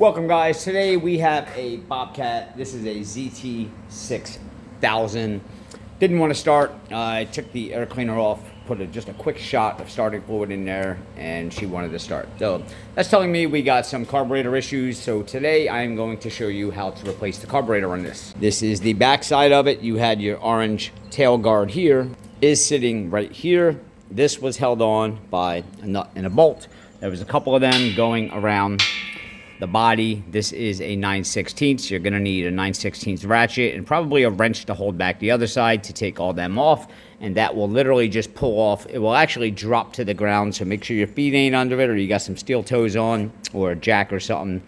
Welcome guys, today we have a Bobcat. This is a ZT6000. Didn't want to start. I took the air cleaner off, put just a quick shot of starting fluid in there, and she wanted to start. So that's telling me we got some carburetor issues. So today I'm going to show you how to replace the carburetor on this. This is the back side of it. You had your orange tail guard here, is sitting right here. This was held on by a nut and a bolt. There was a couple of them going around the body. This is a 9/16. You're gonna need a 9/16 ratchet and probably a wrench to hold back the other side to take all them off, and that will literally just pull off. It will actually drop to the ground, so make sure your feet ain't under it or you got some steel toes on or a jack or something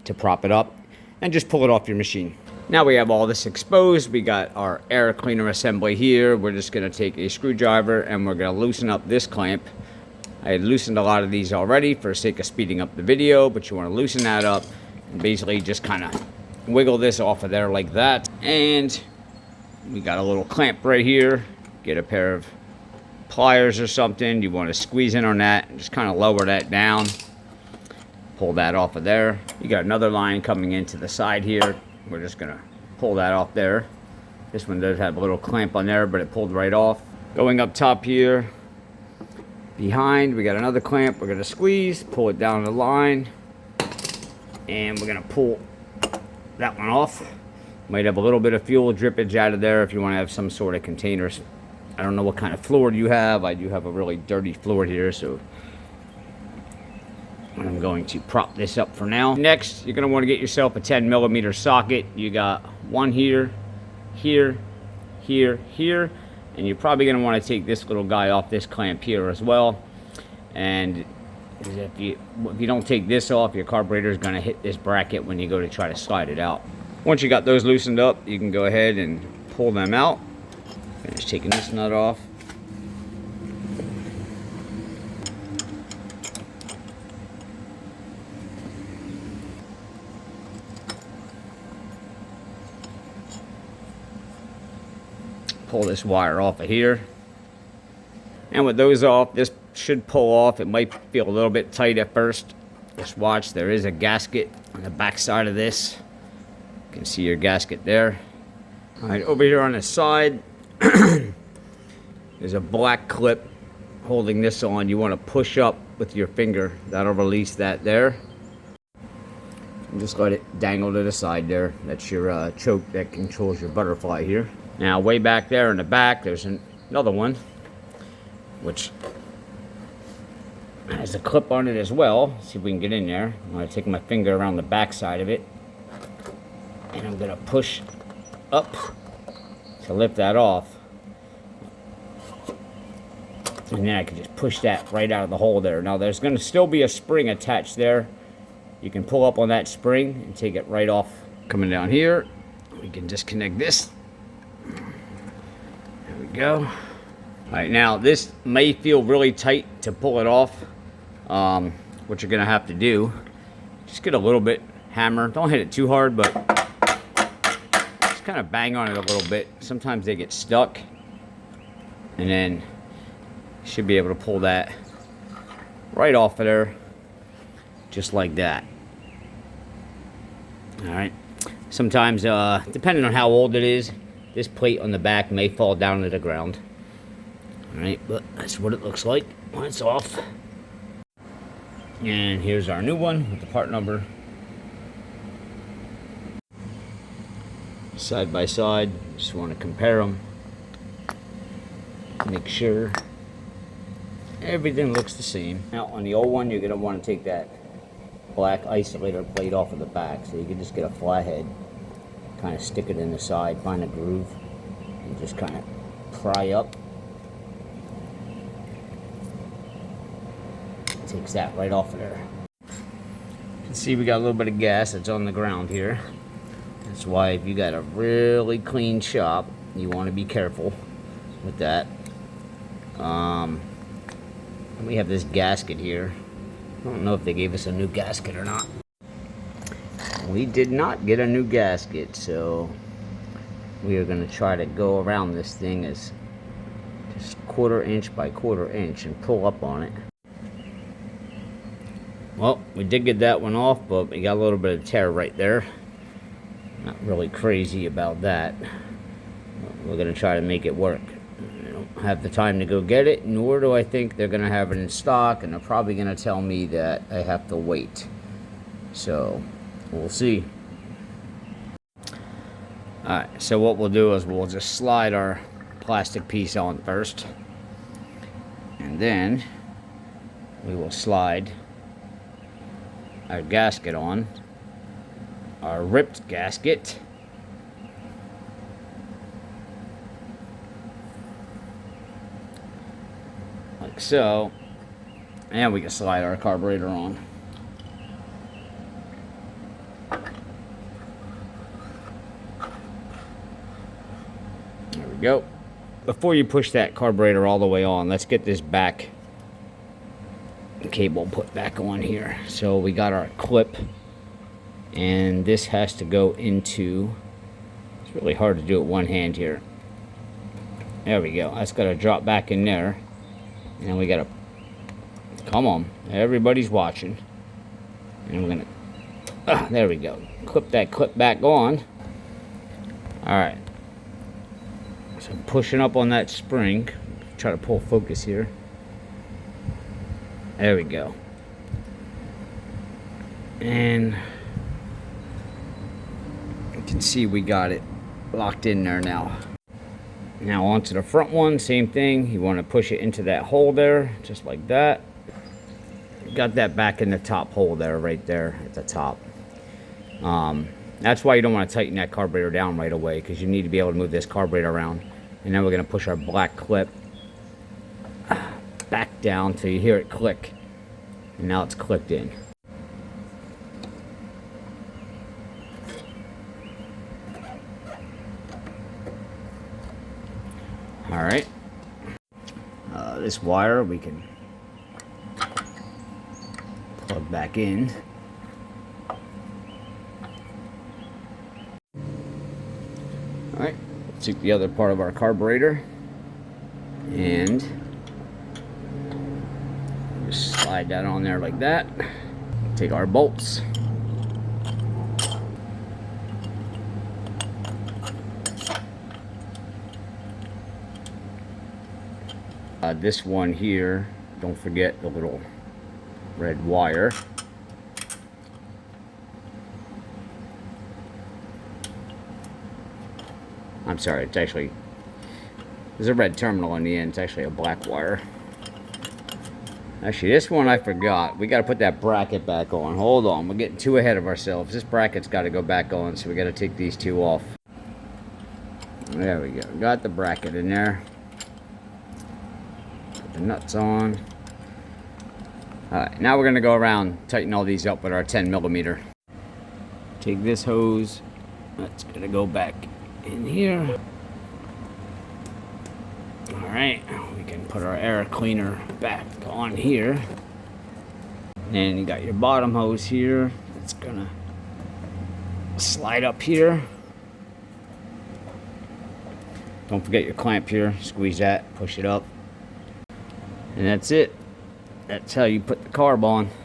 to prop it up, and just pull it off your machine. Now we have all this exposed. We got our air cleaner assembly here. We're just gonna take a screwdriver and we're gonna loosen up this clamp. I had loosened a lot of these already for the sake of speeding up the video, but you want to loosen that up and basically just kind of wiggle this off of there like that. And we got a little clamp right here. Get a pair of pliers or something. You want to squeeze in on that and just kind of lower that down. Pull that off of there. You got another line coming into the side here. We're just going to pull that off there. This one does have a little clamp on there, but it pulled right off. Going up top here, behind, we got another clamp. We're going to squeeze, pull it down the line, and we're going to pull that one off. Might have a little bit of fuel drippage out of there if you want to have some sort of containers. I don't know what kind of fluid you have. I do have a really dirty fluid here, so I'm going to prop this up for now. Next, you're going to want to get yourself a 10mm socket. You got one here, here, here, here. And you're probably going to want to take this little guy off this clamp here as well. And if you don't take this off, your carburetor is going to hit this bracket when you go to try to slide it out. Once you got those loosened up, you can go ahead and pull them out. Finish taking this nut off. Pull this wire off of here, and with those off, this should pull off. It might feel a little bit tight at first. Just watch, there is a gasket on the back side of this. You can see your gasket there. All right, over here on the side there's a black clip holding this on. You want to push up with your finger. That'll release that there, and just let it dangle to the side there. That's your choke that controls your butterfly here. Now, way back there in the back, there's another one, which has a clip on it as well. Let's see if we can get in there. I'm going to take my finger around the back side of it, and I'm going to push up to lift that off. And then I can just push that right out of the hole there. Now, there's going to still be a spring attached there. You can pull up on that spring and take it right off. Coming down here, we can disconnect this. There we go. All right, now this may feel really tight to pull it off. What you're gonna have to do, just get a little bit hammer. Don't hit it too hard, but just kind of bang on it a little bit. Sometimes they get stuck, and then you should be able to pull that right off of there, just like that. All right. Sometimes, depending on how old it is, this plate on the back may fall down to the ground. Alright, but that's what it looks like when it's off. And here's our new one with the part number. Side by side, just want to compare them. Make sure everything looks the same. Now, on the old one, you're going to want to take that black isolator plate off of the back, so you can just get a flathead, kind of stick it in the side, find a groove, and just kind of pry up. Takes that right off of there. You can see we got a little bit of gas that's on the ground here. That's why if you got a really clean shop, you want to be careful with that. And we have this gasket here. I don't know if they gave us a new gasket or not. We did not get a new gasket, so we are going to try to go around this thing as just 1/4 inch by 1/4 inch and pull up on it. Well, we did get that one off, but we got a little bit of tear right there. Not really crazy about that. We're going to try to make it work. I don't have the time to go get it, nor do I think they're going to have it in stock, and they're probably going to tell me that I have to wait. So, we'll see. Alright, so what we'll do is we'll just slide our plastic piece on first. And then we will slide our gasket on, our ripped gasket. Like so. And we can slide our carburetor on. There we go. Before you push that carburetor all the way on, let's get this back cable put back on here. So we got our clip, and this has to go into, it's really hard to do it one hand here. There we go. That's got to drop back in there, and then we got to, come on, everybody's watching, and we're gonna, there we go, clip that clip back on. All right, so I'm pushing up on that spring, try to pull focus here. There we go. And you can see we got it locked in there now. Now onto the front one, same thing. You want to push it into that hole there, just like that. Got that back in the top hole there, right there at the top. That's why you don't want to tighten that carburetor down right away, because you need to be able to move this carburetor around. And then we're going to push our black clip back down till you hear it click, and now it's clicked in. All right, this wire we can plug back in. All right, let's take the other part of our carburetor and just slide that on there like that. Take our bolts. This one here, don't forget the little red wire. I'm sorry, it's actually, there's a red terminal in the end. It's actually a black wire. Actually, this one I forgot. We got to put that bracket back on. Hold on, we're getting too ahead of ourselves. This bracket's got to go back on, so we got to take these two off. There we go. Got the bracket in there. Put the nuts on. Alright, now we're going to go around, tighten all these up with our 10mm. Take this hose. That's going to go back in here. Alright, we can put our air cleaner back on here. And you got your bottom hose here. It's gonna slide up here. Don't forget your clamp here. Squeeze that, push it up. And that's it. That's how you put the carb on.